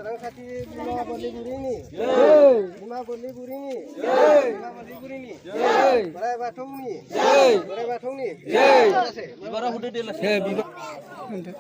Rangkati Bima Boliguri, Bima Boliguri, Bima Boliguri, Barai Batongni, Barai Batongni, Bibara udah delas. Bibara. Ini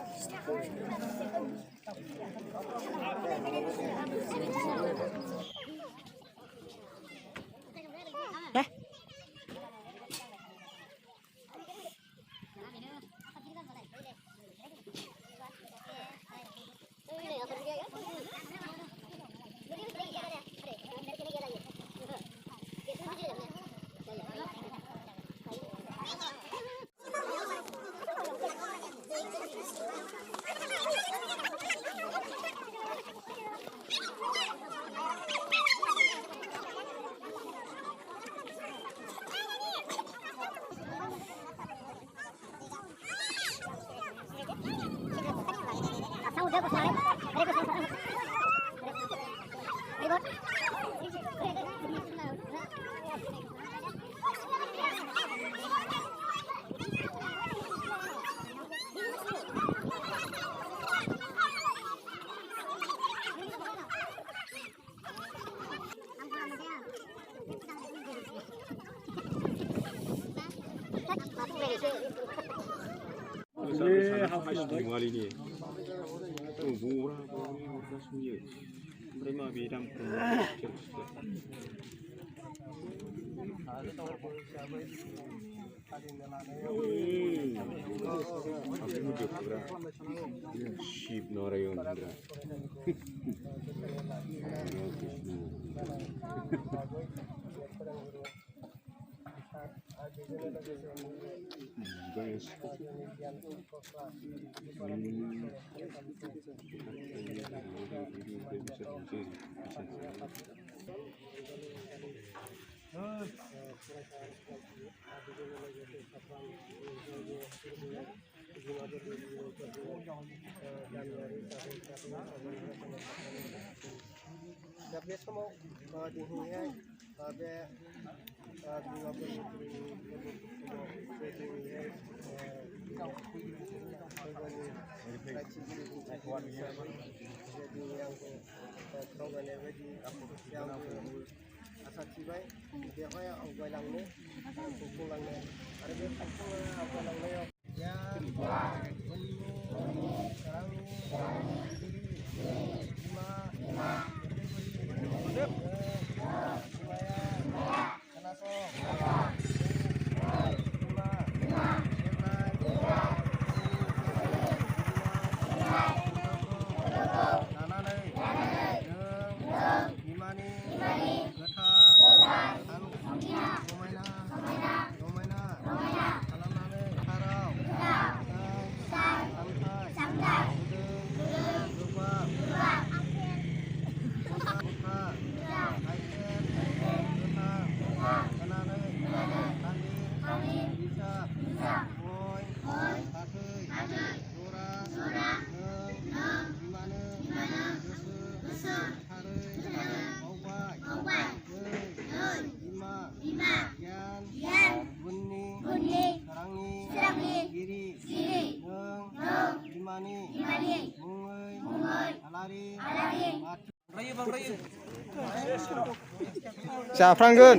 Jafrangun.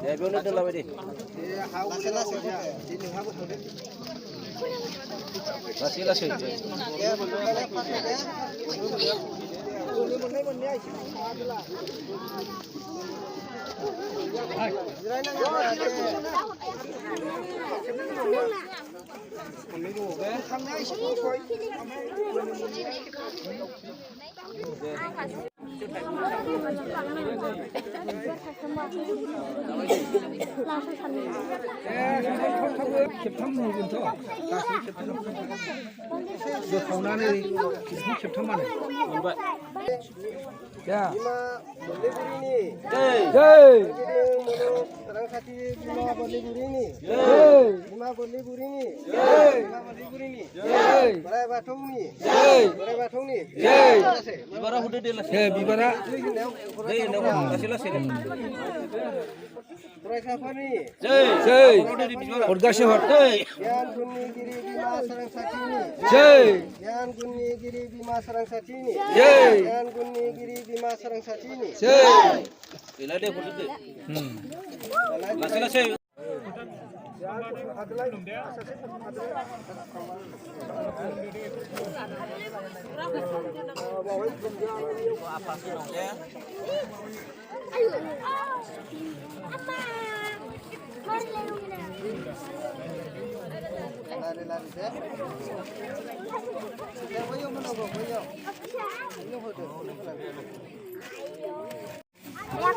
Ya, boleh dah lah, Wadi. Lasih. Ya, खेबथाम होगोनथ' गासै खेबथाम बोखावनानै खेबथाम मानो दा रांखान्थि बिमा बोरलिबुरिनि बिमा बोरलिबुरिनि बिमा बोरलिबुरिनि बोराइ बाथौनि बोराइ बाथौनि बिबारा हुदो दे लासै बिबारा लासै लासै फरायसाफोरनि हरगासिनो हर गियान गुनिगिरि बिमा सोरांसाथिनि गियान गुनिगिरि बिमा सोरांसाथिनि गियान गुनिगिरि बिमा सोरांसाथिनि गैला दे हरदो दे लासै लासै lari-lari deh. Ya, boyo menunggu, boyo. Ini foto. Ya,